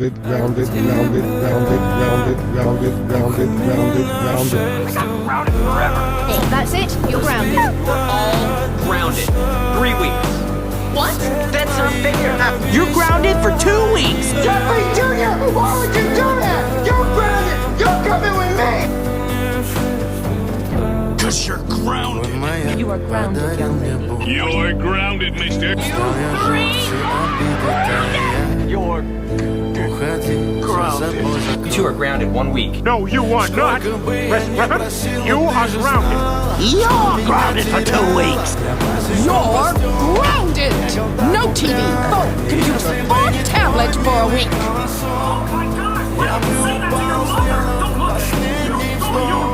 grounded, grounded, grounded, grounded, grounded, grounded, grounded, grounded, grounded. I got grounded forever. Hey, that's it. You're grounded. We're all grounded. 3 weeks. What? That's our figure. You're grounded for 2 weeks. Jeffrey Jr., why would you do that? You're grounded. You're coming with me. Cause you're grounded. You are grounded, young lady. You're grounded, mister. You're grounded. You two are grounded 1 week. No, you are not. You are grounded. You're grounded for 2 weeks. You're grounded. No TV, phone, computer, or tablet for a week. Oh my God! Why don't you say that to your mother? Don't look at it. You know you're